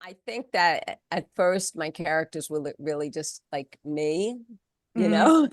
I think that at first my characters were really just like me, you Mhm. know,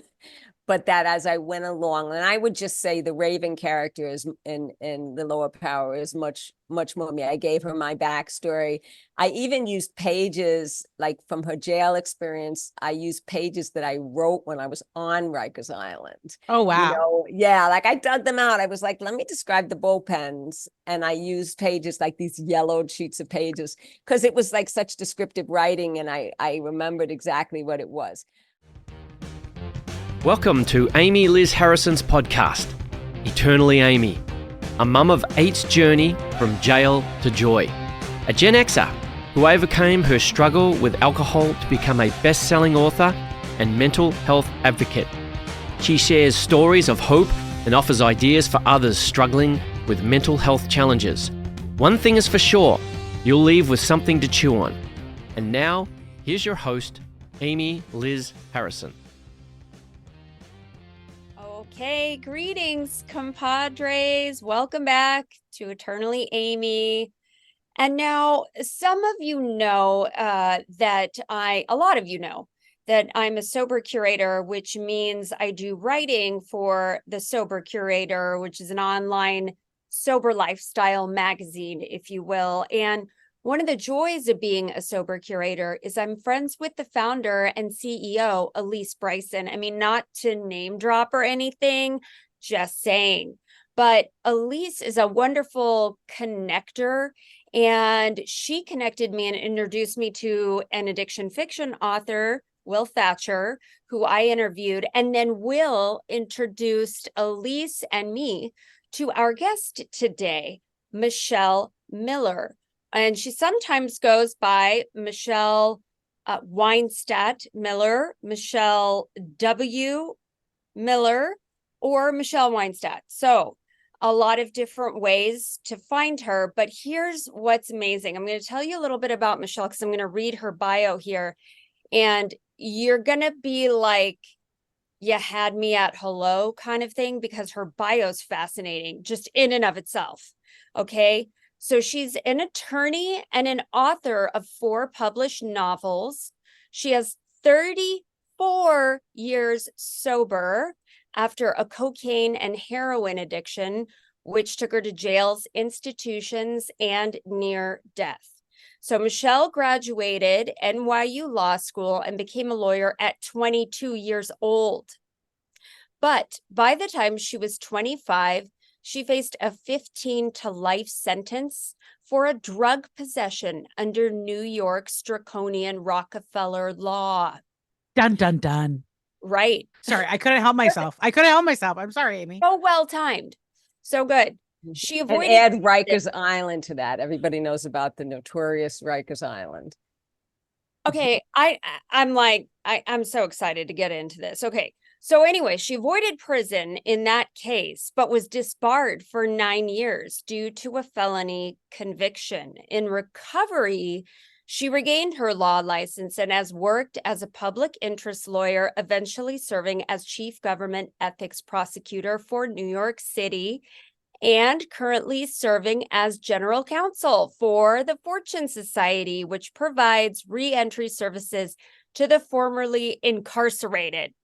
but that as I went along, and I would just say the Raven character is in the Lower Power is much more me. I gave her my backstory. I even used pages like from her jail experience. I used pages that I wrote when I was on Rikers Island. Oh, wow. Yeah, like I dug them out. I was like, let me describe the bullpens. And I used pages like these yellowed sheets of pages because it was like such descriptive writing. And I remembered exactly what it was. Welcome to Amy Liz Harrison's podcast, Eternally Amy, a mum of eight's journey from jail to joy, a Gen Xer who overcame her struggle with alcohol to become a best-selling author and mental health advocate. She shares stories of hope and offers ideas for others struggling with mental health challenges. One thing is for sure, you'll leave with something to chew on. And now, here's your host, Amy Liz Harrison. Okay, greetings, compadres. Welcome back to Eternally Amy. And now, some of you know a lot of you know that I'm a sober curator, which means I do writing for the Sober Curator, which is an online sober lifestyle magazine, if you will. And one of the joys of being a sober curator is I'm friends with the founder and CEO, Elise Bryson. I mean, not to name drop or anything, just saying. But Elise is a wonderful connector, and she connected me and introduced me to an addiction fiction author, Will Thatcher, who I interviewed. And then Will introduced Elise and me to our guest today, Michele Miller. And she sometimes goes by Michele Weinstadt Miller, Michele W. Miller, or Michele Weinstadt. So a lot of different ways to find her. But here's what's amazing. I'm going to tell you a little bit about Michele because I'm going to read her bio here. And you're going to be like, you had me at hello kind of thing, because her bio is fascinating just in and of itself. Okay. So she's an attorney and an author of 4 published novels. She has 34 years sober after a cocaine and heroin addiction, which took her to jails, institutions, and near death. So Michele graduated NYU Law School and became a lawyer at 22 years old. But by the time she was 25, she faced a 15 to life sentence for a drug possession under New York's draconian Rockefeller law. Dun, dun, dun. Right. Sorry, I couldn't help myself. I'm sorry, Amy. So well timed. So good. She And avoided add Rikers Island to that. Everybody knows about the notorious Rikers Island. Okay, I'm so excited to get into this. Okay. So anyway, she avoided prison in that case, but was disbarred for 9 years due to a felony conviction. In recovery, she regained her law license and has worked as a public interest lawyer, eventually serving as chief government ethics prosecutor for New York City, and currently serving as general counsel for the Fortune Society, which provides re-entry services to the formerly incarcerated.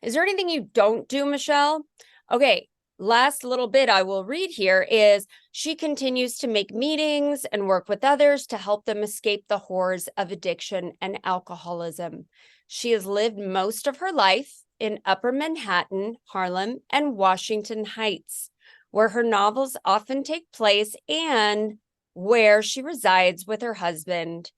Is there anything you don't do, Michele? Okay, last little bit I will read here is she continues to make meetings and work with others to help them escape the horrors of addiction and alcoholism. She has lived most of her life in Upper Manhattan, Harlem, and Washington Heights, where her novels often take place and where she resides with her husband,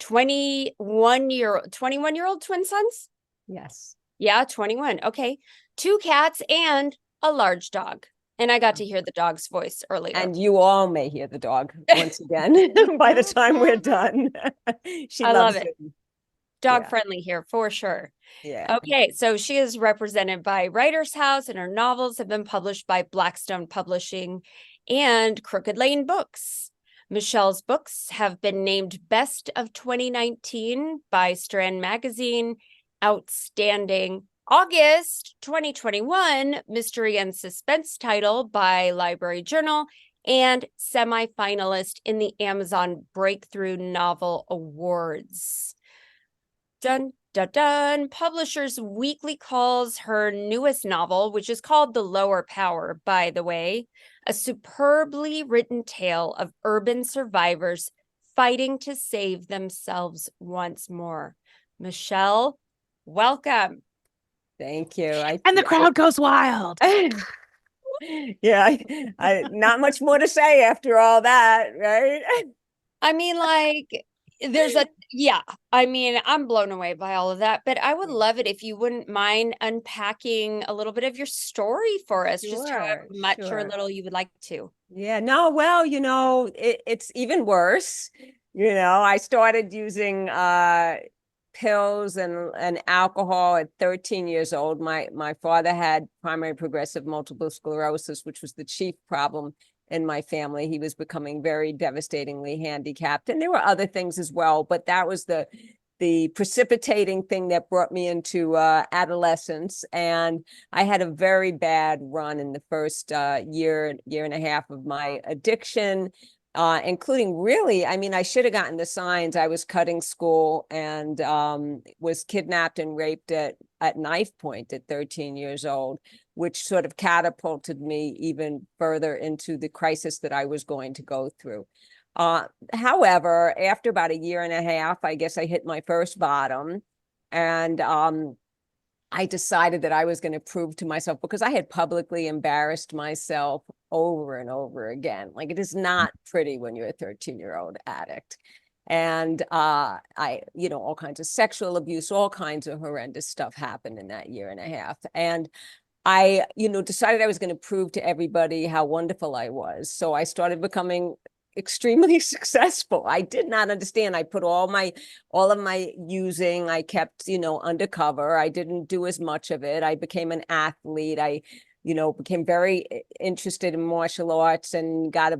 21-year-old twin sons? Yes. Yeah, 21. Okay. 2 cats and a large dog. And I got to hear the dog's voice earlier. And you all may hear the dog once again by the time we're done. I love loves it. Dog friendly here for sure. Yeah. Okay, so she is represented by Writers House, and her novels have been published by Blackstone Publishing and Crooked Lane Books. Michele's books have been named Best of 2019 by Strand Magazine, Outstanding August 2021 Mystery and Suspense title by Library Journal, and semi-finalist in the Amazon Breakthrough Novel Awards. Dun, dun, dun. Publishers Weekly calls her newest novel, which is called The Lower Power, by the way, a superbly written tale of urban survivors fighting to save themselves once more. Michele, welcome. Thank you. And the crowd goes wild. Yeah, I not much more to say after all that, right? I mean, like, I'm blown away by all of that, but I would love it if you wouldn't mind unpacking a little bit of your story for us, just however much or Sure. little you would like to. Yeah, no, well, it's even worse. I started using pills and alcohol at 13 years old. My father had primary progressive multiple sclerosis, which was the chief problem in my family. He was becoming very devastatingly handicapped, and there were other things as well, but that was the precipitating thing that brought me into adolescence. And I had a very bad run in the first year and a half of my addiction, including really, I should have gotten the signs. I was cutting school and was kidnapped and raped at knife point at 13 years old, which sort of catapulted me even further into the crisis that I was going to go through. However, after about a year and a half, I guess I hit my first bottom, and I decided that I was going to prove to myself, because I had publicly embarrassed myself over and over again. Like, it is not pretty when you're a 13-year-old addict. And all kinds of sexual abuse, all kinds of horrendous stuff happened in that year and a half. And I, decided I was going to prove to everybody how wonderful I was. So I started becoming extremely successful. I did not understand. I put all of my using, I kept, undercover. I didn't do as much of it. I became an athlete. I became very interested in martial arts and got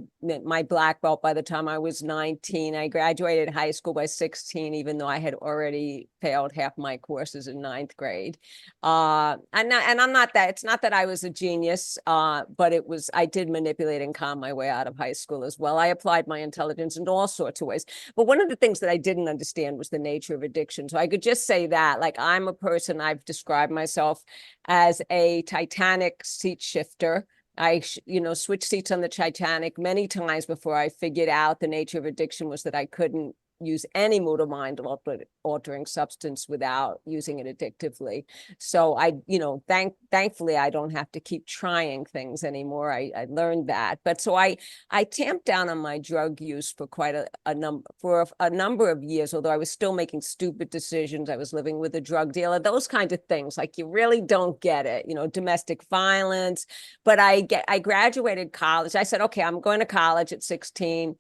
my black belt by the time I was 19. I graduated high school by 16, even though I had already failed half my courses in 9th grade. And I'm not that, it's not that I was a genius, but I did manipulate and con my way out of high school as well. I applied my intelligence in all sorts of ways. But one of the things that I didn't understand was the nature of addiction. So I could just say that, like, I'm a person, I've described myself as a Titanic seat shifter. I, switched seats on the Titanic many times before I figured out the nature of addiction was that I couldn't use any mood or mind altering substance without using it addictively. So I, thankfully I don't have to keep trying things anymore. I learned that. But so I tamped down on my drug use for quite a number of years, although I was still making stupid decisions. I was living with a drug dealer, those kinds of things. Like, you really don't get it, domestic violence. But I graduated college. I said, okay, I'm going to college at 16.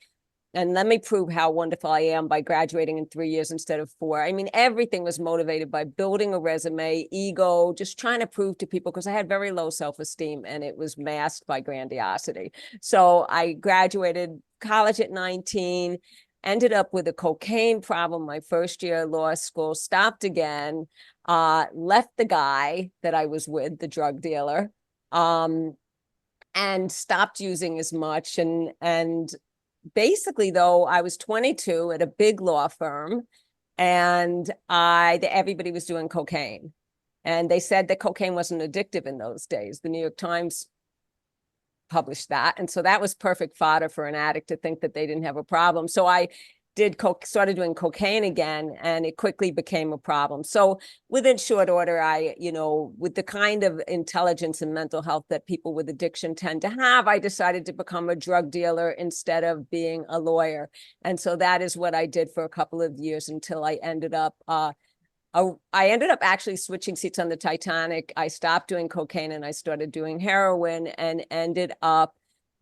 And let me prove how wonderful I am by graduating in 3 years instead of 4. Everything was motivated by building a resume, ego, just trying to prove to people, because I had very low self-esteem and it was masked by grandiosity. So I graduated college at 19, ended up with a cocaine problem my first year of law school, stopped again, left the guy that I was with, the drug dealer, and stopped using as much. And basically, though, I was 22 at a big law firm, and everybody was doing cocaine. And they said that cocaine wasn't addictive in those days. The New York Times published that. And so that was perfect fodder for an addict to think that they didn't have a problem. So I started doing cocaine again, and it quickly became a problem. So within short order, with the kind of intelligence and mental health that people with addiction tend to have, I decided to become a drug dealer instead of being a lawyer. And so that is what I did for a couple of years until I ended up actually switching seats on the Titanic. I stopped doing cocaine and I started doing heroin, and ended up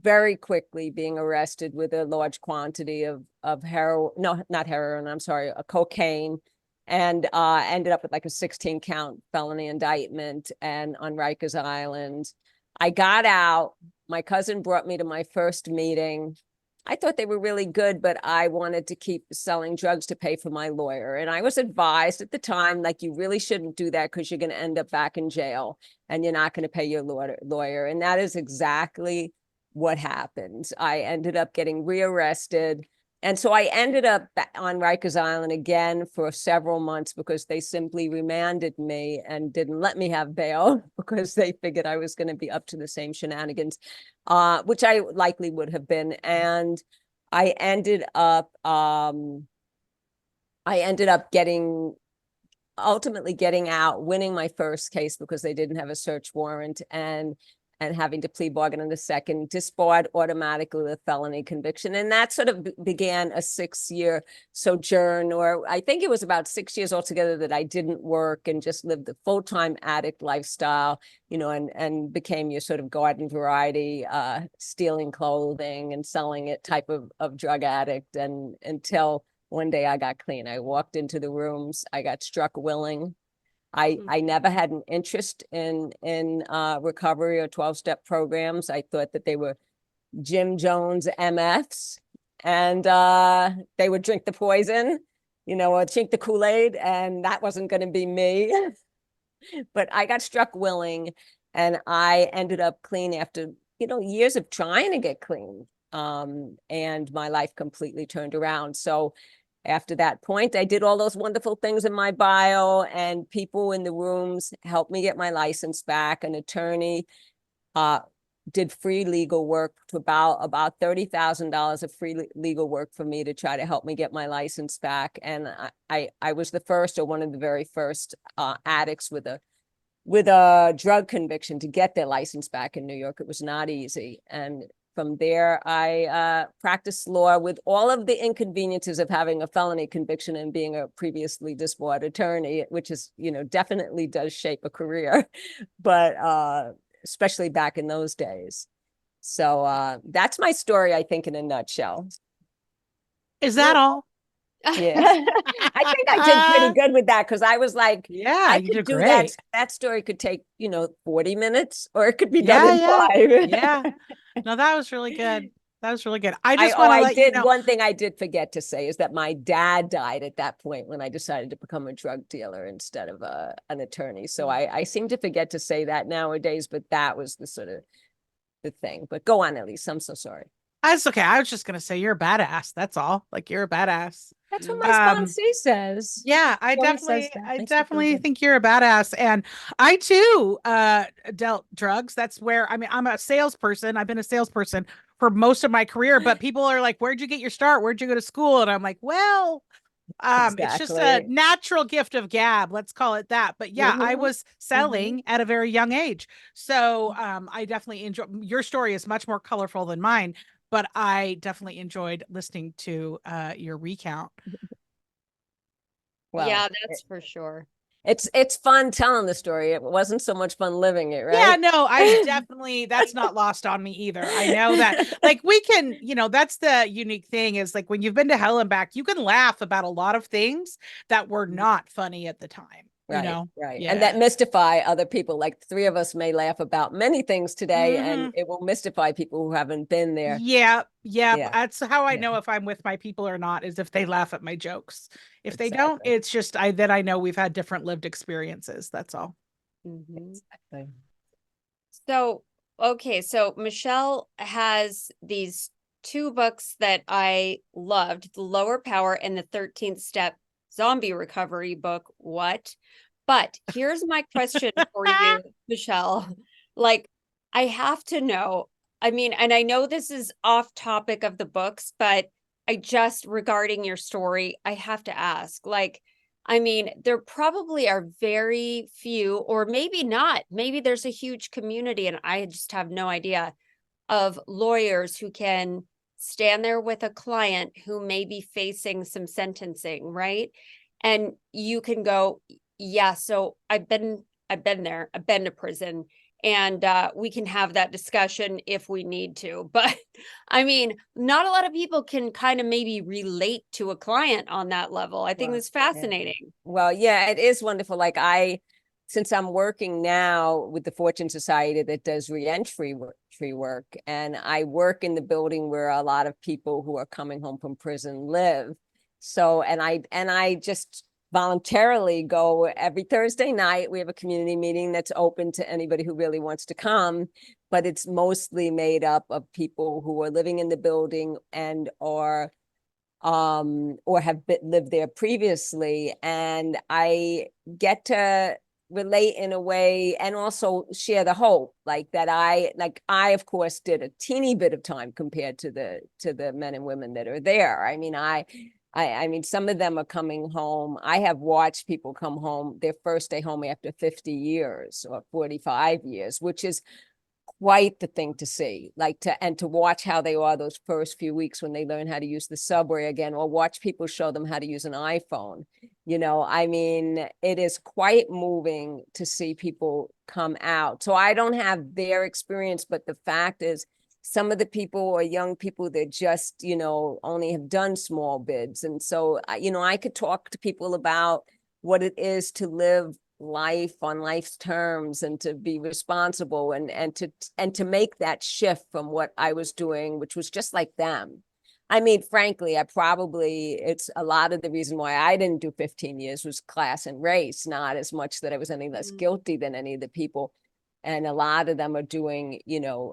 very quickly being arrested with a large quantity of heroin, no, not heroin, I'm sorry, a cocaine, and ended up with like a 16-count felony indictment and on Rikers Island. I got out. My cousin brought me to my first meeting. I thought they were really good, but I wanted to keep selling drugs to pay for my lawyer. And I was advised at the time, like, you really shouldn't do that because you're going to end up back in jail and you're not going to pay your lawyer. And that is exactly what happened. I ended up getting rearrested. And so I ended up on Rikers Island again for several months because they simply remanded me and didn't let me have bail because they figured I was going to be up to the same shenanigans, which I likely would have been. And I ended up ultimately getting out, winning my first case because they didn't have a search warrant, and having to plea bargain in the second, disbarred automatically with a felony conviction. And that sort of began a 6-year sojourn, or I think it was about 6 years altogether that I didn't work and just lived the full-time addict lifestyle, and became your sort of garden variety, stealing clothing and selling it type of drug addict. And until one day I got clean. I walked into the rooms, I got struck willing. I never had an interest in recovery or 12-step programs. I thought that they were Jim Jones MFs, and they would drink the poison, or drink the Kool-Aid, and that wasn't going to be me. But I got struck willing, and I ended up clean after, years of trying to get clean. And my life completely turned around. So after that point, I did all those wonderful things in my bio, and people in the rooms helped me get my license back. An attorney did free legal work, to about $30,000 of free legal work for me to try to help me get my license back. And I was the first, or one of the very first addicts with a drug conviction to get their license back in New York. It was not easy. And from there, I practiced law with all of the inconveniences of having a felony conviction and being a previously disbarred attorney, which is, definitely does shape a career, but especially back in those days. So that's my story, I think, in a nutshell. Is that all? Yeah, I think I did pretty good with that, because I was like, Yeah, I you could did do great. that story could take 40 minutes, or it could be done in 5. Yeah. No, that was really good. That was really good. I just want to I let you know. One thing I did forget to say is that my dad died at that point when I decided to become a drug dealer instead of an attorney. So I seem to forget to say that nowadays, but that was the sort of the thing. But go on, Elise. I'm so sorry. That's okay. I was just gonna say you're a badass. That's all. Like, you're a badass. That's what my sponsee says. Yeah, I She always says definitely, that. I Makes me feel definitely good. think you're a badass. And I too dealt drugs. That's where, I mean, I'm a salesperson. I've been a salesperson for most of my career, but people are like, where'd you get your start? Where'd you go to school? And I'm like, well, it's just a Exactly. natural gift of gab, let's call it that. But yeah, I was selling at a very young age. So I definitely enjoy, your story is much more colorful than mine, but I definitely enjoyed listening to your recount. Well, Yeah, that's for sure. it's fun telling the story. It wasn't so much fun living it, Yeah, right? no, I definitely, that's not lost on me either. I know that, like, we can, that's the unique thing, is like, when you've been to hell and back, you can laugh about a lot of things that were not funny at the time, Right, right. Yeah. And that mystify other people. Like, 3 of us may laugh about many things today, and Mhm. it will mystify people who haven't been there. Yeah, yeah. Yeah, That's how I yeah, know if I'm with my people or not, is if they laugh at my jokes. If they don't, exactly. it's just then I know we've had different lived experiences. That's all. Exactly. So, okay, so Michele has these 2 books that I loved, The Lower Power and the 13th Step Zombie Recovery book. What? But here's my question for you, Michele. Like, I have to know, I mean, and I know this is off topic of the books, but regarding your story, I have to ask, like, I mean, there probably are very few, or maybe not. Maybe there's a huge community, and I just have no idea, of lawyers who can stand there with a client who may be facing some sentencing, right? And you can go, yeah, so I've been there, I've been to prison, and we can have that discussion if we need to. But I mean, not a lot of people can kind of maybe relate to a client on that level. I think Well, that's fascinating. Well, yeah, it is wonderful. Like, since I'm working now with the Fortune Society that does reentry work, and I work in the building where a lot of people who are coming home from prison live. So, and I just voluntarily go every Thursday night. We have a community meeting that's open to anybody who really wants to come, but it's mostly made up of people who are living in the building and or have lived there previously. And I get to relate in a way and also share the hope, like that I of course did a teeny bit of time compared to the men and women that are there. I mean, some of them are coming home. I have watched people come home their first day home after 50 years or 45 years, which is quite the thing to see, and to watch how they are those first few weeks when they learn how to use the subway again, or watch people show them how to use an iPhone. I mean, it is quite moving to see people come out. So I don't have their experience, but the fact is some of the people or young people that just, only have done small bids. And so, I could talk to people about what it is to live life on life's terms and to be responsible and to make that shift from what I was doing, which was just like them. I mean, frankly, it's a lot of the reason why I didn't do 15 years was class and race, not as much that I was any less guilty than any of the people. And a lot of them are doing,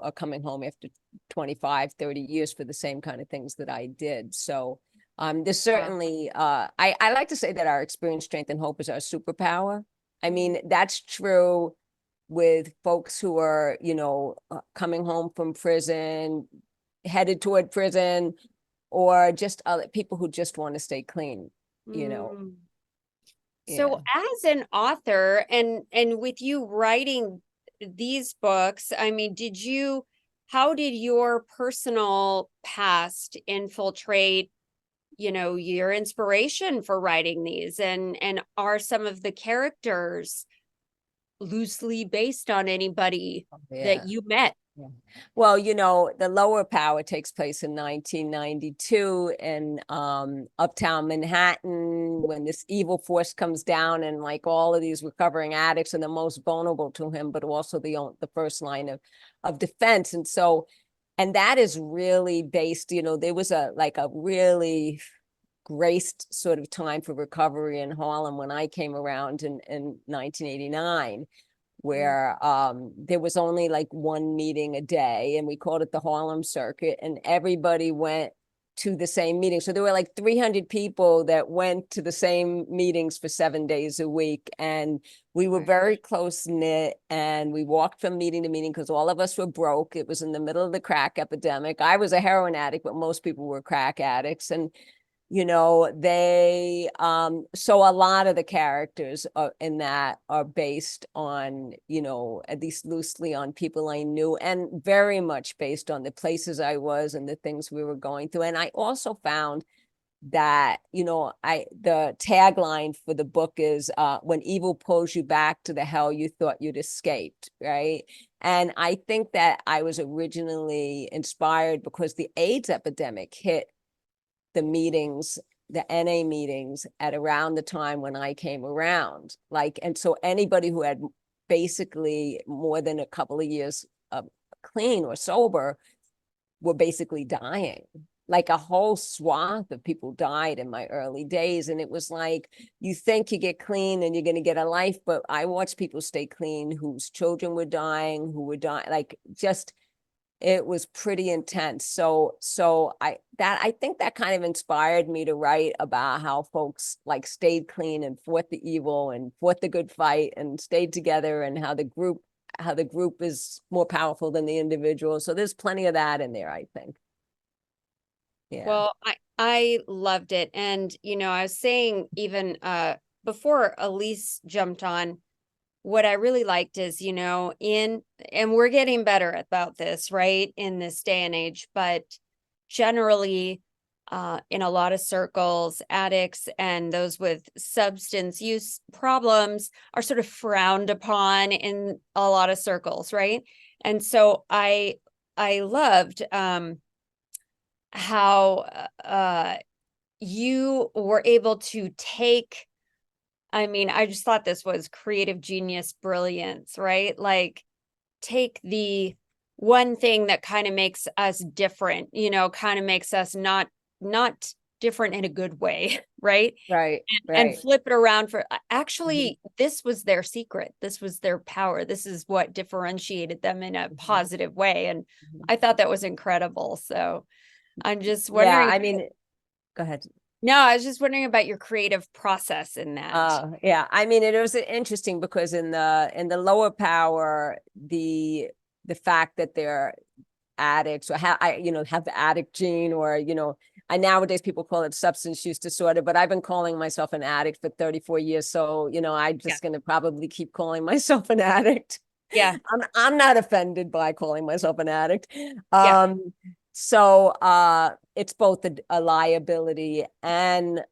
are coming home after 25, 30 years for the same kind of things that I did. So there's certainly, I like to say that our experience, strength, and hope is our superpower. I mean, that's true with folks who are, coming home from prison, headed toward prison, or just other people who just want to stay clean, So as an author and with you writing these books, I mean, how did your personal past infiltrate your inspiration for writing these, and are some of the characters loosely based on anybody that you met? Well, the Lower Power takes place in 1992 in uptown Manhattan, when this evil force comes down, and like all of these recovering addicts are the most vulnerable to him, but also the first line of defense. And so, and that is really based, there was a really graced sort of time for recovery in Harlem when I came around in 1989, where there was only like one meeting a day, and we called it the Harlem Circuit, and everybody went to the same meeting. So there were like 300 people that went to the same meetings for 7 days a week. And we were very close knit, and we walked from meeting to meeting because all of us were broke. It was in the middle of the crack epidemic. I was a heroin addict, but most people were crack addicts. And so a lot of the characters in that are based on, at least loosely on people I knew, and very much based on the places I was and the things we were going through. And I also found that, the tagline for the book is when evil pulls you back to the hell you thought you'd escaped, right? And I think that I was originally inspired because the AIDS epidemic hit the meetings, the NA meetings, at around the time when I came around. And so anybody who had basically more than a couple of years clean or sober were basically dying. Like a whole swath of people died in my early days. And it was like, you think you get clean and you're going to get a life, but I watched people stay clean whose children were dying, it was pretty intense. So I think that kind of inspired me to write about how folks stayed clean and fought the evil and fought the good fight and stayed together, and how the group is more powerful than the individual. So there's plenty of that in there, I think. Yeah. Well, I loved it. And, I was saying even before Elise jumped on, what I really liked is, and we're getting better about this, right, in this day and age, but generally in a lot of circles, addicts and those with substance use problems are sort of frowned upon in a lot of circles, right? And so I loved how you were able to take, I just thought this was creative genius brilliance, right? Like, take the one thing that kind of makes us different, kind of makes us not different in a good way, right? Right. And Right. flip it around for actually, this was their secret. This was their power. This is what differentiated them in a positive way. And I thought that was incredible. So I'm just Yeah. wondering. I mean, go ahead. No, I was just wondering about your creative process in that. Yeah. I mean, it was interesting because in the lower power, the fact that they're addicts or have the addict gene, or I nowadays people call it substance use disorder, but I've been calling myself an addict for 34 years, so I'm just going to probably keep calling myself an addict. Yeah. I'm not offended by calling myself an addict. Yeah. So it's both a liability and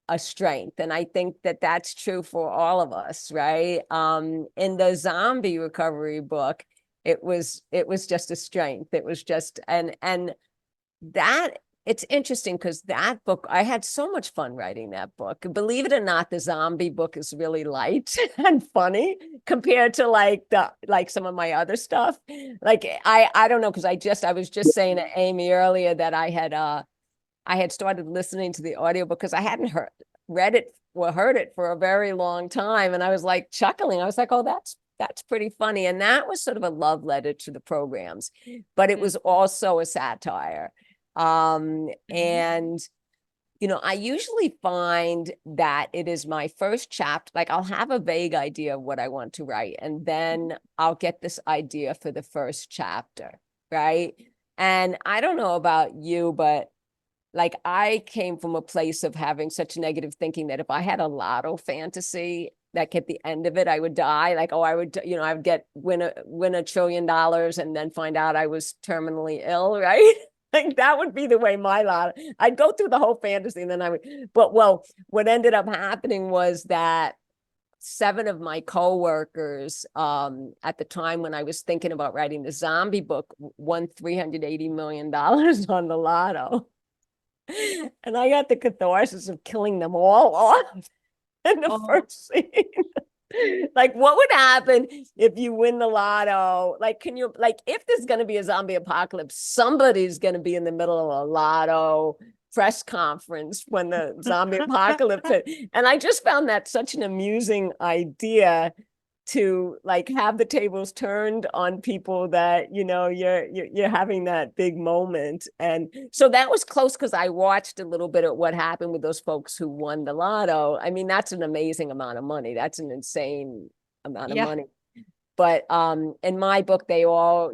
a strength, and I think that that's true for all of us, right? In the zombie recovery book, it was just a strength. It was just and that it's interesting because that book, I had so much fun writing that book. Believe it or not, the zombie book is really light and funny compared to like some of my other stuff. Like I don't know, because I was just saying to Amy earlier that I had started listening to the audio because I hadn't read it or heard it for a very long time, and I was like chuckling. I was like, oh, that's pretty funny. And that was sort of a love letter to the programs, but it was also a satire. And I usually find that it is my first chapter. Like, I'll have a vague idea of what I want to write, and then I'll get this idea for the first chapter, right? And I don't know about you, but like, I came from a place of having such negative thinking that if I had a lotto fantasy, like at the end of it, I would die. Like, I would, I would win $1 trillion and then find out I was terminally ill, right? Like, that would be the way my lotto. I'd go through the whole fantasy, and then I would. But what ended up happening was that 7 of my coworkers, at the time when I was thinking about writing the zombie book, won $380 million on the lotto. And I got the catharsis of killing them all off in the first scene. Like, what would happen if you win the lotto? Like, if there's going to be a zombie apocalypse, somebody's going to be in the middle of a lotto press conference when the zombie apocalypse hit. And I just found that such an amusing idea, to like have the tables turned on people that you're having that big moment. And so that was close, because I watched a little bit of what happened with those folks who won the lotto. I mean, that's an amazing amount of money. That's an insane amount of money. But in my book, they all,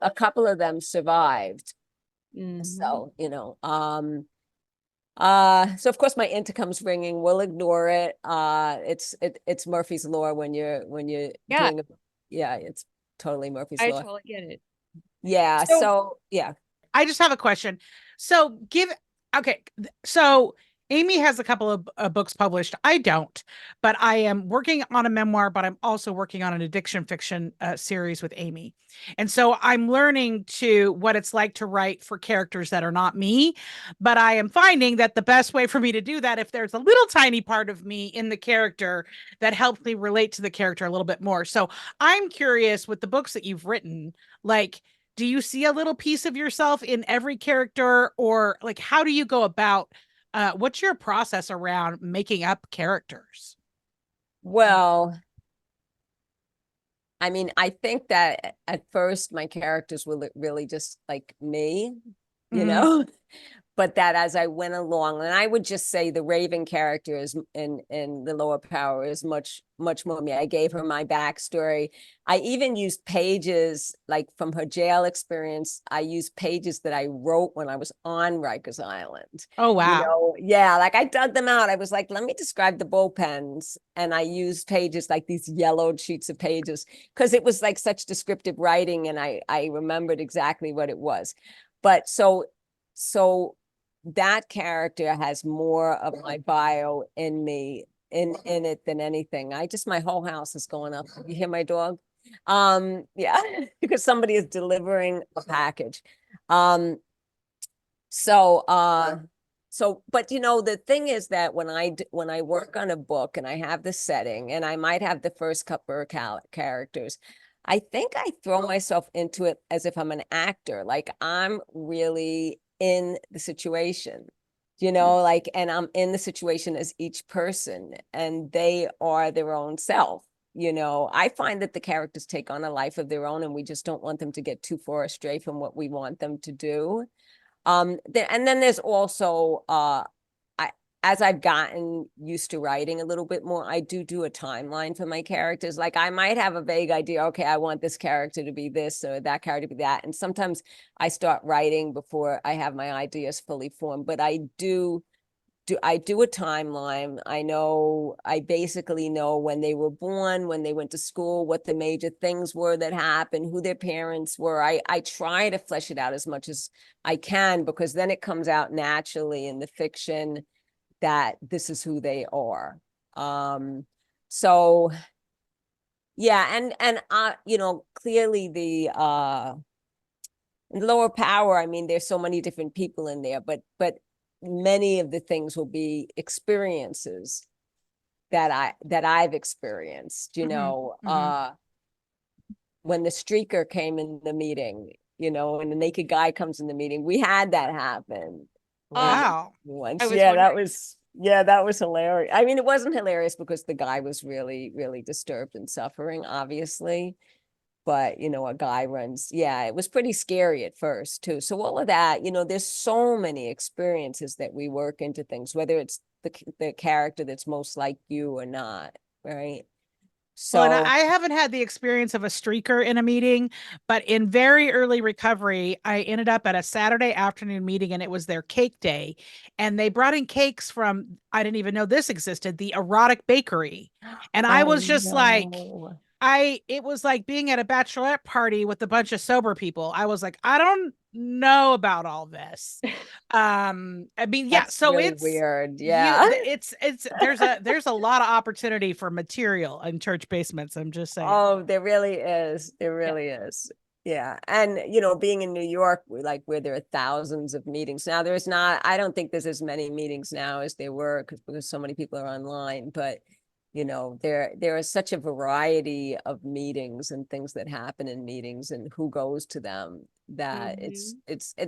a couple of them survived. So so of course my intercom's ringing. We'll ignore it. It's Murphy's Law when you're doing it's totally Murphy's Law. I totally get it. Yeah. So yeah. I just have a question. So so Amy has a couple of books published. I don't, but I am working on a memoir, but I'm also working on an addiction fiction series with Amy. And so I'm learning what it's like to write for characters that are not me, but I am finding that the best way for me to do that, if there's a little tiny part of me in the character that helps me relate to the character a little bit more. So I'm curious, with the books that you've written, like, do you see a little piece of yourself in every character, or like, how do you go about what's your process around making up characters? Well, I mean, I think that at first my characters were really just like me, but that as I went along, and I would just say the Raven character is in the lower power is much more me. I gave her my backstory. I even used pages like from her jail experience. I used pages that I wrote when I was on Rikers Island. Oh, wow. Like I dug them out. I was like, let me describe the bullpens. And I used pages like these yellowed sheets of pages, because it was like such descriptive writing. And I remembered exactly what it was. But so that character has more of my bio in me, in it, than anything. My whole house is going up. You hear my dog? Yeah, because somebody is delivering a package. But the thing is that when I work on a book and I have the setting and I might have the first couple of characters, I think I throw myself into it as if I'm an actor. Like, I'm really in the situation. you know, like, and I'm in the situation as each person, and they are their own self. You know, I find that the characters take on a life of their own, and we just don't want them to get too far astray from what we want them to do. And then there's also, as I've gotten used to writing a little bit more, I do a timeline for my characters. Like I might have a vague idea, okay, I want this character to be this or that character to be that. And sometimes I start writing before I have my ideas fully formed, but I do a timeline. I basically know when they were born, when they went to school, what the major things were that happened, who their parents were. I try to flesh it out as much as I can, because then it comes out naturally in the fiction that this is who they are. So yeah, and you know, clearly the lower power, I mean, there's so many different people in there, but many of the things will be experiences that I've experienced, you know. When the streaker came in the meeting, you know, and the naked guy comes in the meeting, we had that happen. Wow. Once. I was Yeah, wondering. that was hilarious. I mean, it wasn't hilarious because the guy was really, really disturbed and suffering, obviously. But, you know, a guy runs. Yeah, it was pretty scary at first, too. So all of that, you know, there's so many experiences that we work into things, whether it's the character that's most like you or not, right? Well, and So, I haven't had the experience of a streaker in a meeting, but in very early recovery, I ended up at a Saturday afternoon meeting and it was their cake day. And they brought in cakes from, I didn't even know this existed, the erotic bakery. And I oh was just like, no. it was like being at a bachelorette party with a bunch of sober people. I was like, I don't know about all this. I mean, yeah, That's so really it's weird. you Yeah. it's there's a lot of opportunity for material in church basements. I'm just saying. Oh, there really is. There Yeah. really is. Yeah. And, you know, being in New York, where there are thousands of meetings. Now, I don't think there's as many meetings now as there were because so many people are online. But, you know, there is such a variety of meetings and things that happen in meetings and who goes to them that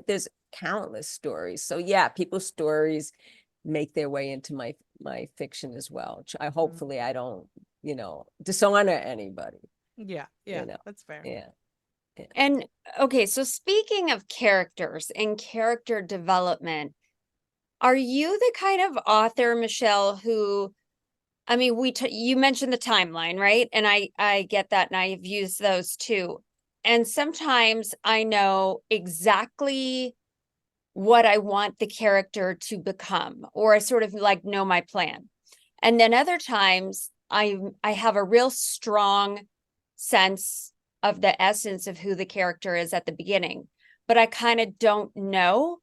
there's countless stories. So, yeah, people's stories make their way into my fiction as well. Hopefully I don't, you know, dishonor anybody, Yeah, you know. that's fair. Yeah. And okay, so speaking of characters and character development, are you the kind of author, Michele, who, I mean, you mentioned the timeline, right? And I get that, and I've used those too. And sometimes I know exactly what I want the character to become, or I sort of like know my plan. And then other times I have a real strong sense of the essence of who the character is at the beginning, but I kind of don't know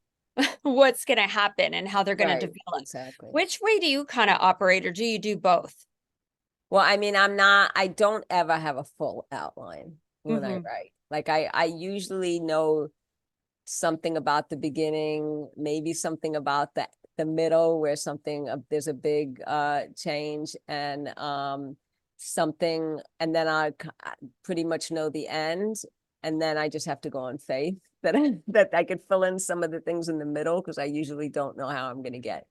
what's going to happen and how they're going to develop. Exactly. Which way do you kind of operate, or do you do both? Well, I mean, I don't ever have a full outline when I write. Like I usually know something about the beginning, maybe something about the middle where there's a big change, and something, and then I pretty much know the end, and then I just have to go on faith that I could fill in some of the things in the middle, because I usually don't know how I'm going to get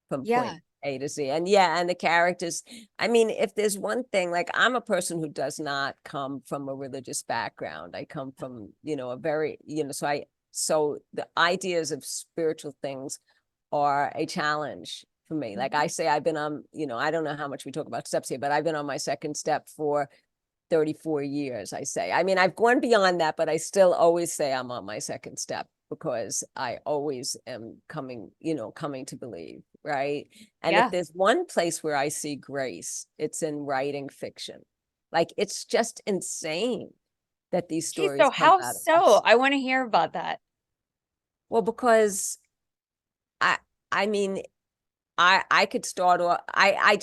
from point A to Z. And yeah, and the characters, I mean, if there's one thing, like I'm a person who does not come from a religious background. I come from, you know, a very, you know, so the ideas of spiritual things are a challenge for me. Like I say, I've been on, you know, I don't know how much we talk about steps here, but I've been on my second step for 34 years, I say. I mean, I've gone beyond that, but I still always say I'm on my second step, because I always am coming to believe, right? And if there's one place where I see grace, it's in writing fiction. Like, it's just insane that these stories So come how out of so? us. I want to hear about that. Well, because I mean, I could start off, I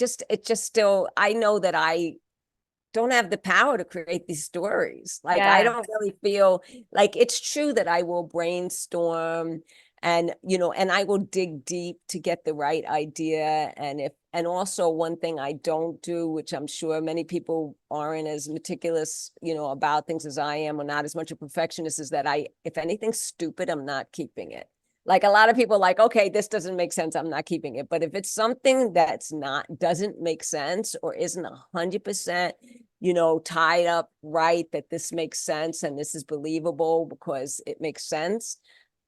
know that I don't have the power to create these stories. Like, I don't really feel like it's true that I will brainstorm and, you know, and I will dig deep to get the right idea. And also one thing I don't do, which I'm sure many people aren't as meticulous, you know, about things as I am, or not as much a perfectionist, is that if anything's stupid, I'm not keeping it. Like a lot of people like, okay, this doesn't make sense, I'm not keeping it. But if it's something that's doesn't make sense or isn't 100%, tied up right, that this makes sense and this is believable because it makes sense,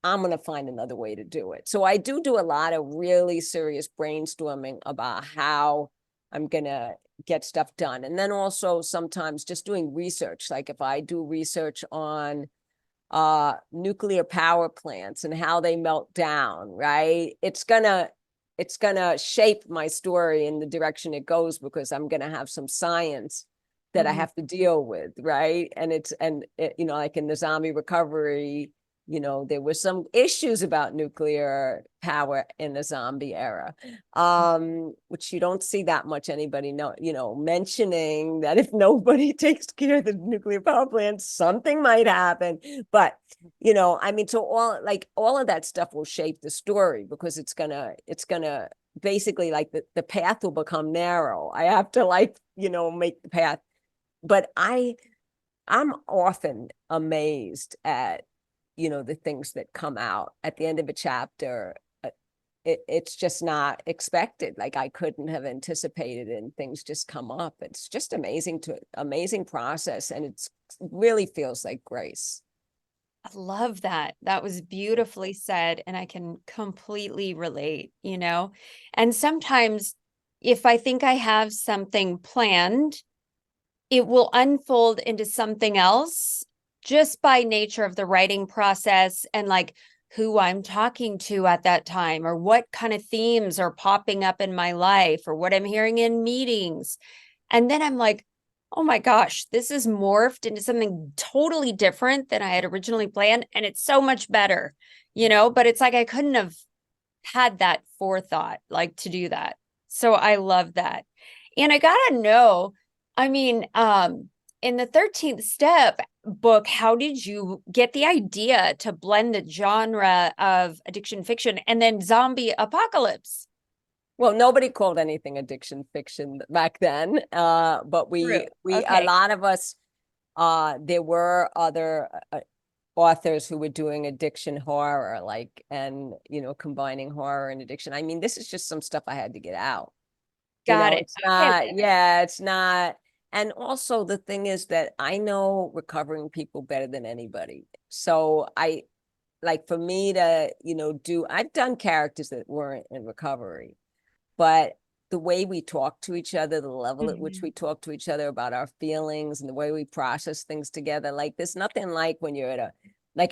I'm going to find another way to do it. So I do a lot of really serious brainstorming about how I'm going to get stuff done. And then also sometimes just doing research. Like if I do research on nuclear power plants and how they melt down, right? It's gonna shape my story in the direction it goes, because I'm gonna have some science that I have to deal with, right? And like in the zombie recovery, there were some issues about nuclear power in the zombie era, which you don't see that much anybody mentioning that if nobody takes care of the nuclear power plant, something might happen. But, so all of that stuff will shape the story, because it's gonna basically, like, the path will become narrow. I have to make the path. But I'm often amazed at the things that come out at the end of a chapter. It's just not expected. Like I couldn't have anticipated it, and things just come up. It's just amazing process, and it really feels like grace. I love that. That was beautifully said, and I can completely relate, And sometimes if I think I have something planned, it will unfold into something else just by nature of the writing process and like who I'm talking to at that time, or what kind of themes are popping up in my life, or what I'm hearing in meetings. And then I'm like, oh my gosh, this is morphed into something totally different than I had originally planned. And it's so much better, but it's like I couldn't have had that forethought, like, to do that. So I love that. And I gotta know, I mean, in the 13th Step book, how did you get the idea to blend the genre of addiction fiction and then zombie apocalypse? Well, nobody called anything addiction fiction back then. But Okay. a lot of us, there were other authors who were doing addiction horror, combining horror and addiction. I mean, this is just some stuff I had to get out. Got it. It's not, yeah, it's not. And also the thing is that I know recovering people better than anybody. So for me to, I've done characters that weren't in recovery, but the way we talk to each other, the level at which we talk to each other about our feelings and the way we process things together, like there's nothing like when you're at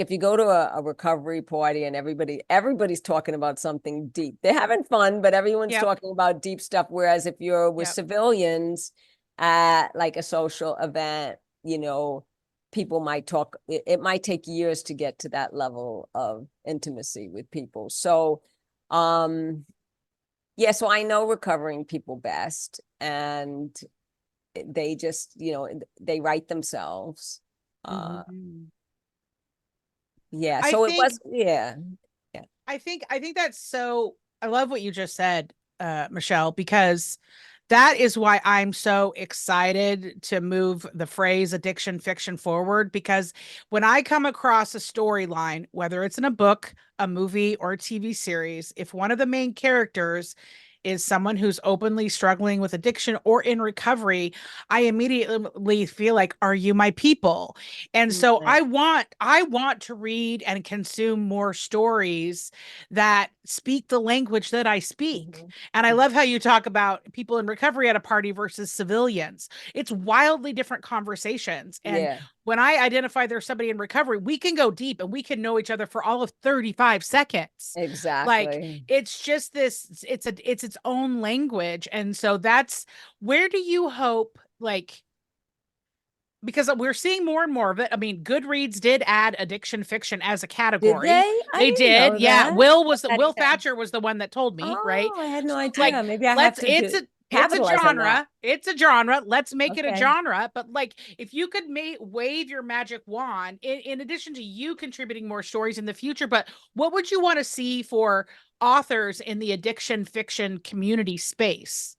if you go to a recovery party and everybody's talking about something deep. They're having fun, but everyone's talking about deep stuff. Whereas if you're with civilians at like a social event, people might talk, it might take years to get to that level of intimacy with people. So, so I know recovering people best, and they just, they write themselves. I think that's so, I love what you just said, Michelle, because that is why I'm so excited to move the phrase addiction fiction forward, because when I come across a storyline, whether it's in a book, a movie, or a TV series, if one of the main characters is someone who's openly struggling with addiction or in recovery, I immediately feel like, are you my people? And so I want to read and consume more stories that speak the language that I speak. And I love how you talk about people in recovery at a party versus civilians. It's wildly different conversations. And when I identify there's somebody in recovery, we can go deep and we can know each other for all of 35 seconds. Exactly. Like it's just it's its own language. And so that's, where do you hope, because we're seeing more and more of it. I mean, Goodreads did add addiction fiction as a category. Did they? They did. Yeah. That. Will Thatcher was the one that told me, right? I had no idea. Maybe I have to it's a genre. It's a genre. Let's make it a genre. But if you could wave your magic wand, in addition to you contributing more stories in the future, but what would you want to see for authors in the addiction fiction community space?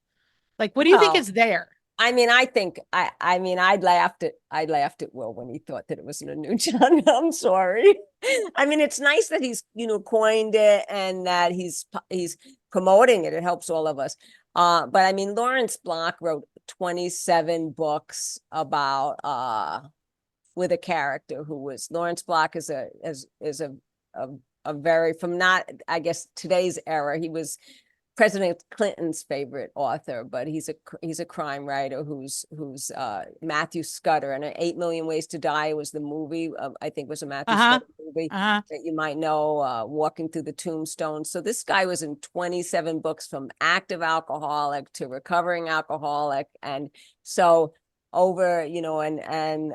What do you think is there? I mean, I laughed at Will when he thought that it wasn't a new genre. I'm sorry. I mean, it's nice that he's, coined it and that he's promoting it. It helps all of us. But I mean, Lawrence Block wrote 27 books about with a character who was Lawrence Block is a very, from not, I guess, today's era. He was President Clinton's favorite author, but he's a crime writer who's Matthew Scudder, and 8 Million Ways to Die was the movie. I think was a Matthew Scudder movie that you might know, Walking Through the Tombstone. So this guy was in 27 books, from active alcoholic to recovering alcoholic, and so over, and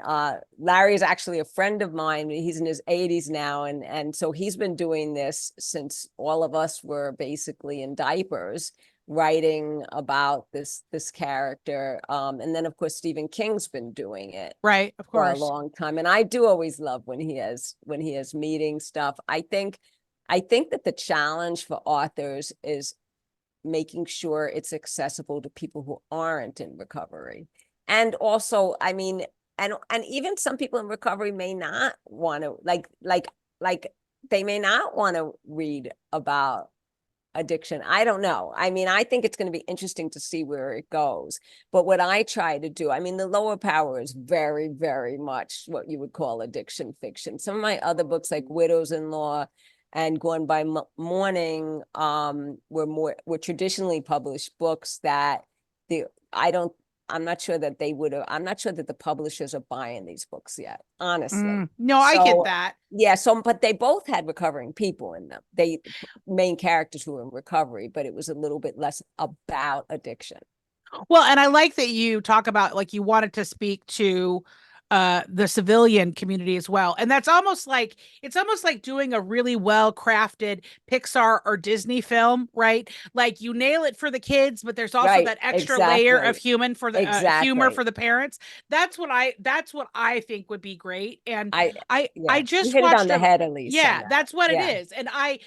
Larry is actually a friend of mine. He's in his 80s now. And so he's been doing this since all of us were basically in diapers, writing about this character. And then of course, Stephen King's been doing it right, of course, for a long time. And I do always love when he has meeting stuff. I think that the challenge for authors is making sure it's accessible to people who aren't in recovery. And also, I mean, and even some people in recovery may not want to, like they may not want to read about addiction. I don't know. I mean, I think it's going to be interesting to see where it goes. But what I try to do, I mean, The Lower Power is very, very much what you would call addiction fiction. Some of my other books, like Widows in Law and Gone by Morning, were traditionally published books that I'm not sure that the publishers are buying these books yet, honestly. No, I get that. Yeah. But they both had recovering people in them. Main characters who were in recovery, but it was a little bit less about addiction. Well, and I like that you talk about, like, you wanted to speak to the civilian community as well. And it's almost like doing a really well-crafted Pixar or Disney film, right? Like, you nail it for the kids, but there's also that extra layer of humor for the parents. That's what I think would be great. And I just hit watched it on the head, at least. Yeah, that's what it is. And I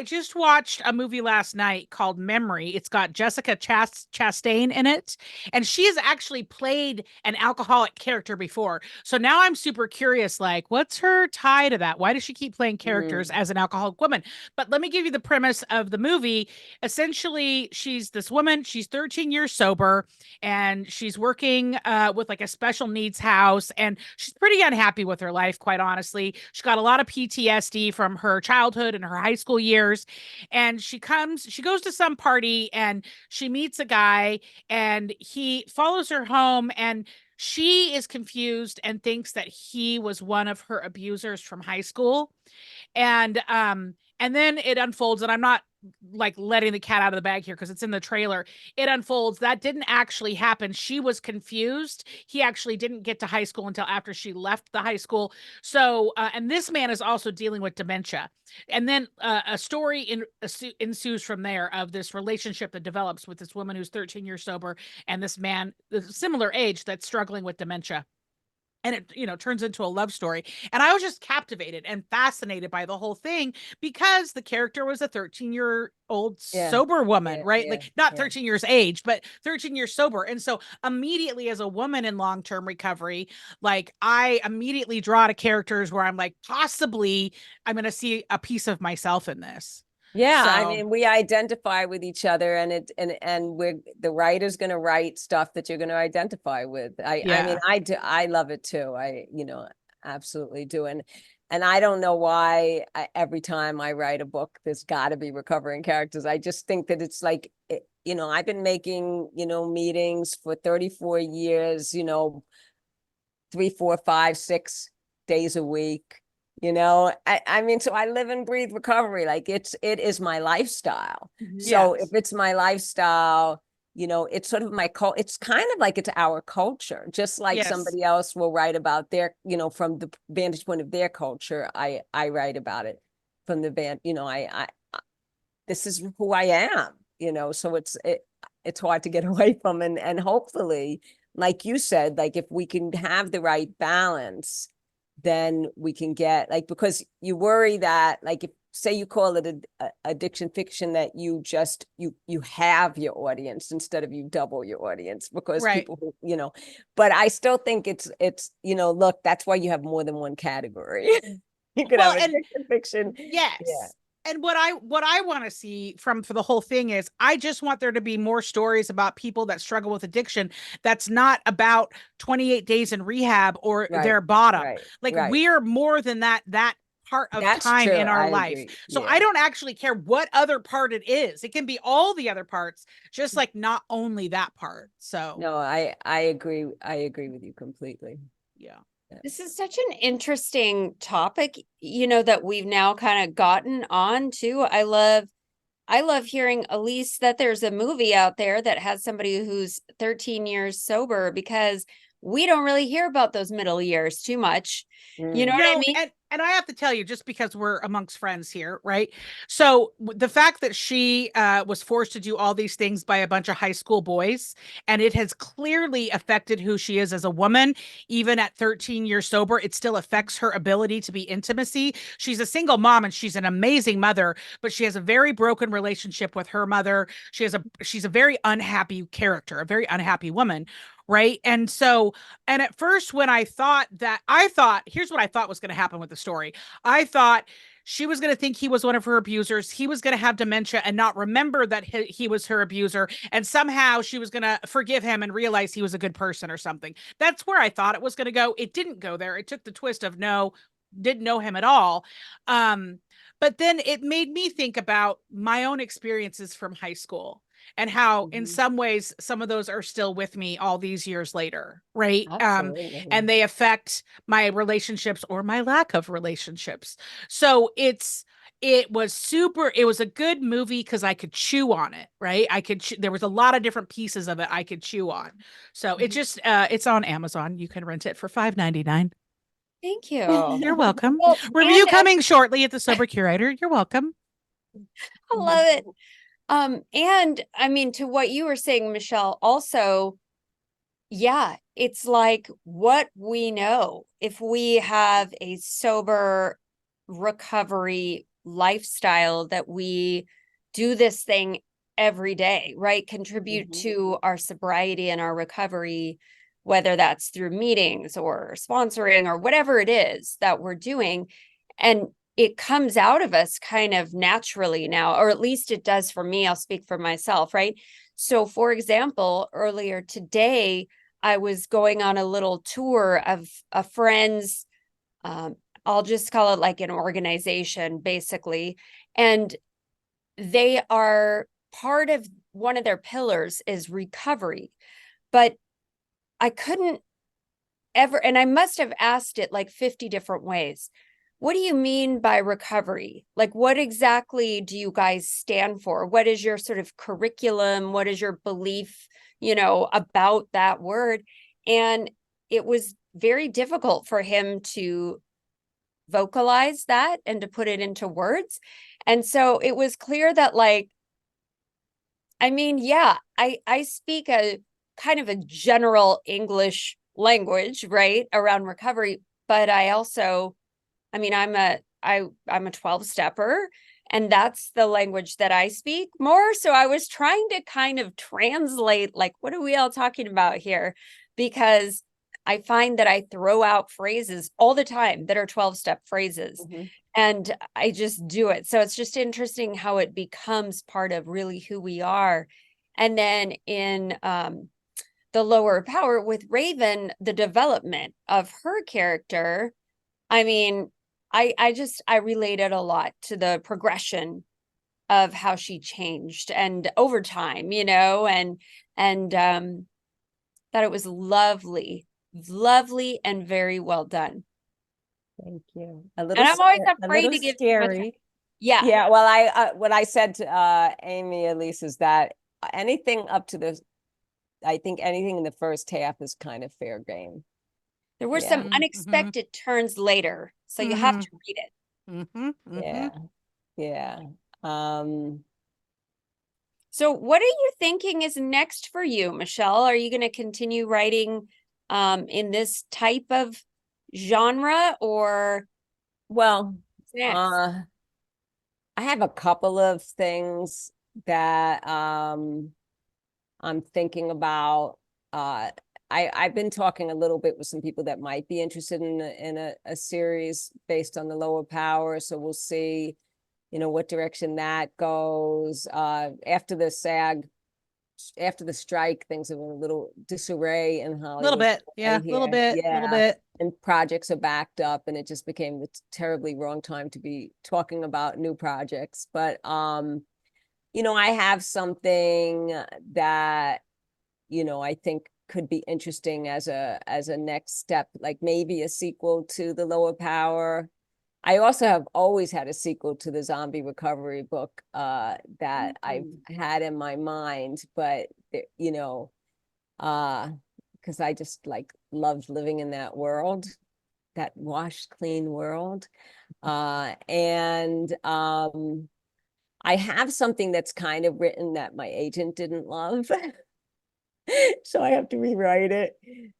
just watched a movie last night called Memory. It's got Jessica Chastain in it, and she has actually played an alcoholic character before. So now I'm super curious, like, what's her tie to that? Why does she keep playing characters as an alcoholic woman? But let me give you the premise of the movie. Essentially, she's this woman, she's 13 years sober, and she's working with like a special needs house, and she's pretty unhappy with her life, quite honestly. She's got a lot of PTSD from her childhood and her high school years. And she goes to some party and she meets a guy, and he follows her home, and she is confused and thinks that he was one of her abusers from high school. And then it unfolds, and I'm not like letting the cat out of the bag here because it's in the trailer. It unfolds that didn't actually happen. She was confused. He actually didn't get to high school until after she left the high school. So, and this man is also dealing with dementia. And then a story ensues from there of this relationship that develops with this woman who's 13 years sober and this man, similar age, that's struggling with dementia. And it, turns into a love story. And I was just captivated and fascinated by the whole thing because the character was a 13-year-old sober woman, right? Like, not 13 years age, but 13 years sober. And so immediately, as a woman in long-term recovery, like, I immediately draw to characters where I'm like, possibly I'm going to see a piece of myself in this. Yeah, I mean, we identify with each other, and the writer's going to write stuff that you're going to identify with. I mean, I love it too. I absolutely do. And I don't know why every time I write a book, there's got to be recovering characters. I just think that it's like, I've been making, meetings for 34 years, 3, 4, 5, 6 days a week. I mean, so I live and breathe recovery. Like, it is my lifestyle. So if it's my lifestyle, it's sort of my it's kind of like it's our culture, just like somebody else will write about their, from the vantage point of their culture. I write about it from the this is who I am, so it's hard to get away from. And hopefully, like you said, like, if we can have the right balance, then we can get, like, because you worry that, like, say you call it a addiction fiction, that you just you have your audience instead of you double your audience, because Right. people but I still think it's look, that's why you have more than one category. You could have addiction fiction. Yes. Yeah. And what I want to see for the whole thing is, I just want there to be more stories about people that struggle with addiction. That's not about 28 days in rehab or their bottom. Like, we're more than that part of That's time true. in our I life. agree. So Yeah. I don't actually care what other part it is. It can be all the other parts, just like not only that part. So No, I agree. I agree with you completely. yeah. This is such an interesting topic, that we've now kind of gotten on to. I love hearing, Elise, that there's a movie out there that has somebody who's 13 years sober, because we don't really hear about those middle years too much. You know what I mean? And I have to tell you, just because we're amongst friends here, right? So the fact that she was forced to do all these things by a bunch of high school boys, and it has clearly affected who she is as a woman, even at 13 years sober, it still affects her ability to be intimacy. She's a single mom and she's an amazing mother, but she has a very broken relationship with her mother. She's a very unhappy character, a very unhappy woman. Right. And at first, when I thought, here's what I thought was going to happen with the story. I thought she was going to think he was one of her abusers. He was going to have dementia and not remember that he was her abuser. And somehow she was going to forgive him and realize he was a good person or something. That's where I thought it was going to go. It didn't go there. It took the twist of no, didn't know him at all. But then it made me think about my own experiences from high school, and how in some ways, some of those are still with me all these years later. Right. Absolutely. And they affect my relationships or my lack of relationships. So it was a good movie because I could chew on it. Right. There was a lot of different pieces of it I could chew on. So it just, it's on Amazon. You can rent it for $5.99. Thank you. You're welcome. Well, Review coming shortly at the Sober Curator. You're welcome. I love it. And I mean, to what you were saying, Michelle, also, yeah, it's like what we know. If we have a sober recovery lifestyle, that we do this thing every day, right? Contribute to our sobriety and our recovery, whether that's through meetings or sponsoring or whatever it is that we're doing. And it comes out of us kind of naturally now, or at least it does for me. I'll speak for myself, right? So, for example, earlier today, I was going on a little tour of a friend's, I'll just call it like an organization, basically. And they are part of, one of their pillars is recovery. But I couldn't ever, and I must have asked it like 50 different ways. What do you mean by recovery? Like, what exactly do you guys stand for? What is your sort of curriculum? What is your belief, about that word? And it was very difficult for him to vocalize that and to put it into words. And so it was clear that, like, I mean, yeah, I speak a kind of a general English language, right, around recovery, but I also, I mean, I'm a 12-stepper, and that's the language that I speak more. So I was trying to kind of translate, like, what are we all talking about here? Because I find that I throw out phrases all the time that are 12-step phrases, and I just do it. So it's just interesting how it becomes part of really who we are. And then in the lower power with Raven, the development of her character, I mean, I related a lot to the progression of how she changed and over time, and that it was lovely and very well done. Thank you. And I'm always afraid to give too much. Scary. Yeah. Yeah. Well, what I said to Amy, at least, is that anything up to I think anything in the first half is kind of fair game. There were some unexpected turns later, so you have to read it. Yeah. Yeah. So what are you thinking is next for you, Michelle? Are you going to continue writing in this type of genre, or well, next? I have a couple of things that I'm thinking about. I've been talking a little bit with some people that might be interested in a series based on the lower power. So we'll see, what direction that goes. After the strike, things are in a little disarray in A little Hollywood. bit. Yeah. A little bit. A little bit. And projects are backed up, and it just became the terribly wrong time to be talking about new projects. But I have something that, I think could be interesting as a next step, like maybe a sequel to The Lower Power. I also have always had a sequel to the zombie recovery book that I've had in my mind, but because I just like loved living in that world, that washed clean world. And I have something that's kind of written that my agent didn't love. So I have to rewrite it.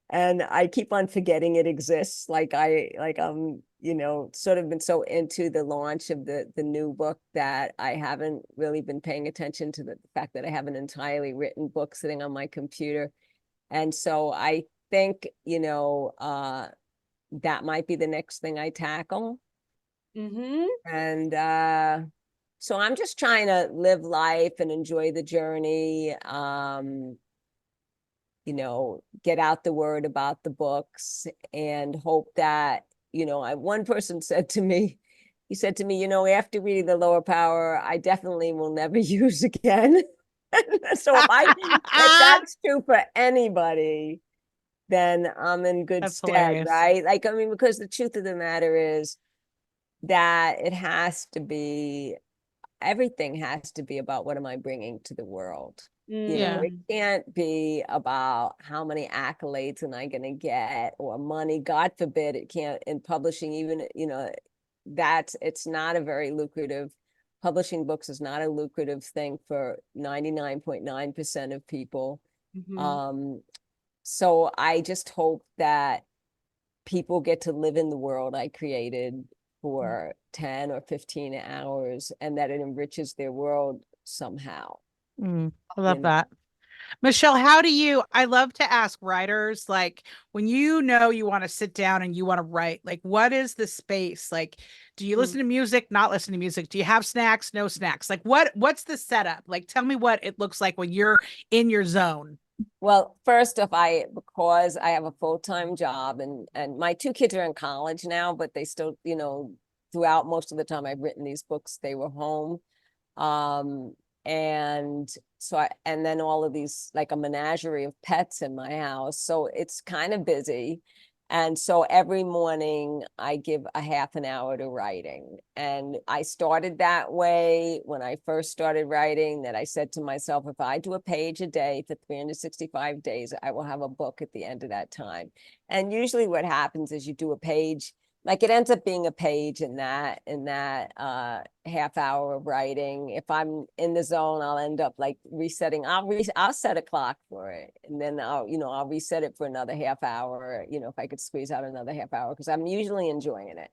And I keep on forgetting it exists. I'm sort of been so into the launch of the new book that I haven't really been paying attention to the fact that I have an entirely written book sitting on my computer. And so I think, that might be the next thing I tackle. And so I'm just trying to live life and enjoy the journey. Get out the word about the books and hope that, one person said to me, after reading The Lower Power, I definitely will never use again. So if that's true for anybody, then I'm in good That's stead, hilarious. right? Like, I mean, because the truth of the matter is that everything has to be about what am I bringing to the world. It can't be about how many accolades am I going to get or money. God forbid it can't in publishing, even, it's not a very lucrative, publishing books is not a lucrative thing for 99.9% of people. So I just hope that people get to live in the world I created for 10 or 15 hours and that it enriches their world somehow. I love that. Michele, I love to ask writers, like, when you want to sit down and you want to write, like, what is the space? Like, do you listen to music, not listen to music? Do you have snacks, no snacks? Like, what's the setup? Like, tell me what it looks like when you're in your zone. Well, first off, because I have a full-time job and my two kids are in college now, but they still, throughout most of the time I've written these books, they were home. And so and then all of these, like a menagerie of pets in my house. So it's kind of busy. And so every morning I give a half an hour to writing. And I started that way when I first started writing, that I said to myself, if I do a page a day for 365 days, I will have a book at the end of that time. And usually what happens is you do a page, like it ends up being a page in that half hour of writing. If I'm in the zone, I'll end up like resetting. I'll set a clock for it, and then I'll reset it for another half hour. If I could squeeze out another half hour, because I'm usually enjoying it.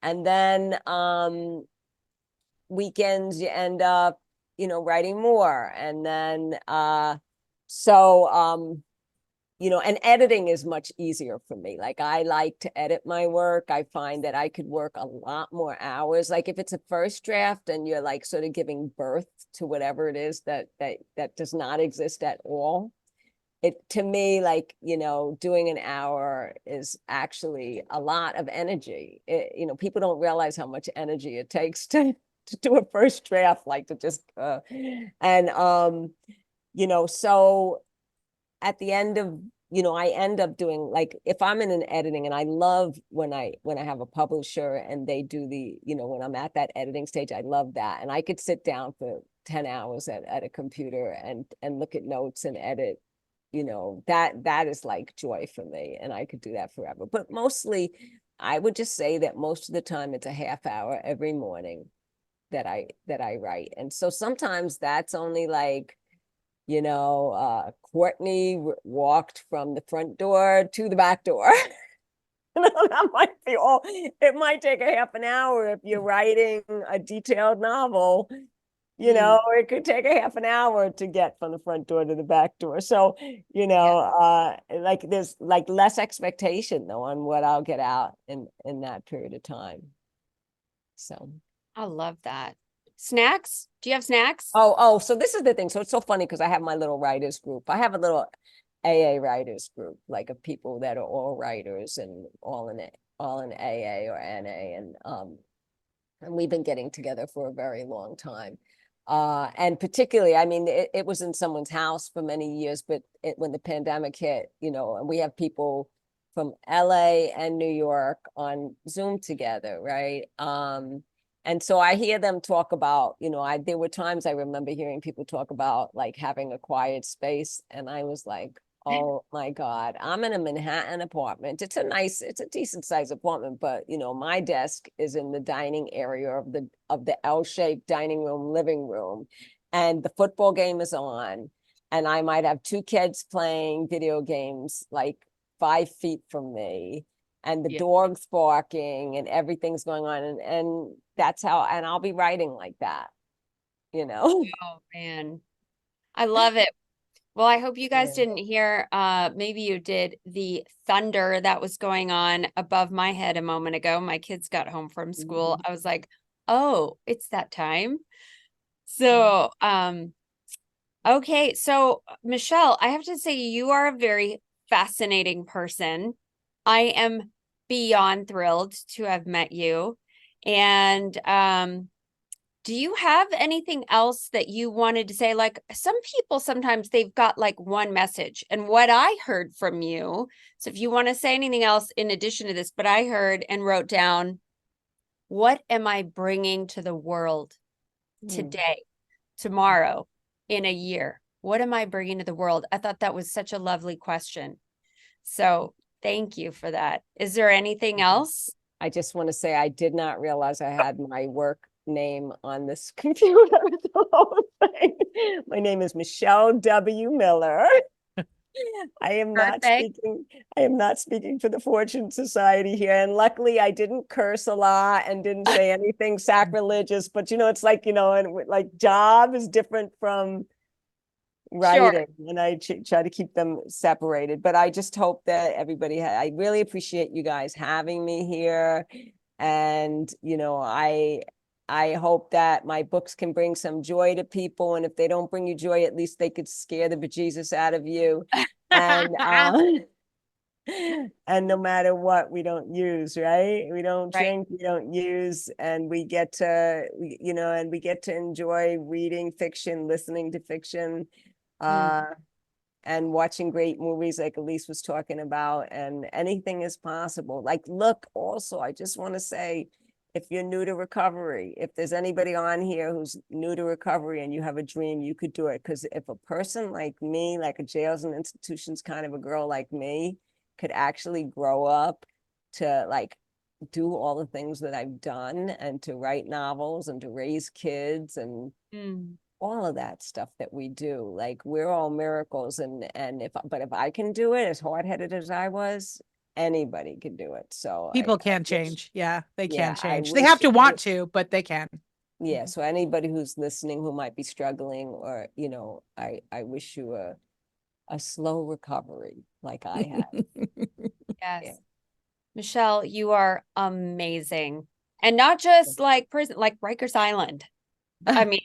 And then weekends you end up writing more, and then and editing is much easier for me. Like I like to edit my work. I find that I could work a lot more hours. Like if it's a first draft and you're like sort of giving birth to whatever it is that does not exist at all. To me, like, doing an hour is actually a lot of energy. People don't realize how much energy it takes to do a first draft, like to just, so at the end of, I end up doing, like, if I'm in an editing, and I love when I have a publisher and they do when I'm at that editing stage, I love that. And I could sit down for 10 hours at a computer and look at notes and edit, that is like joy for me. And I could do that forever. But mostly, I would just say that most of the time it's a half hour every morning that I write. And so sometimes that's only like, Courtney walked from the front door to the back door. That might be all. It might take a half an hour if you're writing a detailed novel. It could take a half an hour to get from the front door to the back door. So, like there's like less expectation though on what I'll get out in that period of time. So I love that. Snacks? Do you have snacks? Oh, so this is the thing. So it's so funny because I have my little writers group. I have a little AA writers group, like of people that are all writers and all in AA or NA, and we've been getting together for a very long time. And particularly, I mean, it was in someone's house for many years, but when the pandemic hit, and we have people from LA and New York on Zoom together, right? And so I hear them talk about, there were times I remember hearing people talk about like having a quiet space. And I was like, oh my God, I'm in a Manhattan apartment. It's a decent sized apartment, but my desk is in the dining area of the L-shaped dining room, living room. And the football game is on. And I might have 2 kids playing video games like 5 feet from me. And the dog's barking and everything's going on. And that's how, and I'll be writing like that, Oh man, I love it. Well, I hope you guys didn't hear, maybe you did, the thunder that was going on above my head a moment ago. My kids got home from school. I was like, oh, it's that time. So, okay. So Michele, I have to say you are a very fascinating person. I am beyond thrilled to have met you. And do you have anything else that you wanted to say? Like some people, sometimes they've got like one message. And what I heard from you, so if you want to say anything else in addition to this, but I heard and wrote down, what am I bringing to the world today, tomorrow, in a year? What am I bringing to the world? I thought that was such a lovely question. So thank you for that. Is there anything else? I just want to say I did not realize I had my work name on this computer. My name is Michele W. Miller. I am not speaking for the Fortune Society here. And luckily I didn't curse a lot and didn't say anything sacrilegious, but it's like, and like job is different from writing, and I try to keep them separated. But I just hope that everybody, I really appreciate you guys having me here. And, I hope that my books can bring some joy to people. And if they don't bring you joy, at least they could scare the bejesus out of you. And, and no matter what, we don't use, right? We don't drink, we don't use, and we get to, and we get to enjoy reading fiction, listening to fiction, and watching great movies like Elise was talking about, and anything is possible. Like, look, also, I just want to say, if you're new to recovery, if there's anybody on here who's new to recovery and you have a dream, you could do it. Because if a person like me, like a jails and institutions kind of a girl like me, could actually grow up to like do all the things that I've done and to write novels and to raise kids and all of that stuff that we do, like we're all miracles. And if I can do it, as hard-headed as I was, anybody can do it. So people can change. Yeah, they can change. They wish have to want to, but they can. Yeah. So anybody who's listening who might be struggling, or I wish you a slow recovery like I have. Yes. Yeah. Michele, you are amazing. And not just like prison, like Rikers Island. I mean,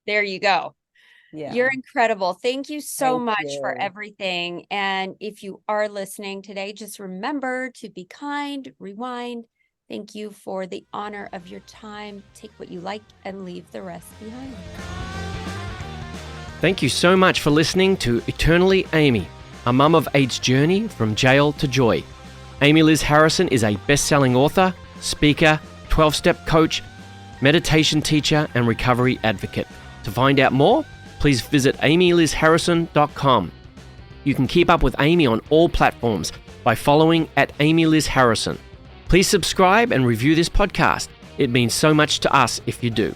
there you go. Yeah. You're incredible. Thank you so much for everything. And if you are listening today, just remember to be kind, rewind. Thank you for the honor of your time. Take what you like and leave the rest behind. Thank you so much for listening to Eternally Amy, a mum of eight's journey from jail to joy. Amy Liz Harrison is a best-selling author, speaker, 12-step coach, meditation teacher, and recovery advocate. To find out more, please visit amylizharrison.com. You can keep up with Amy on all platforms by following @AmyLizHarrison. Please subscribe and review this podcast. It means so much to us if you do.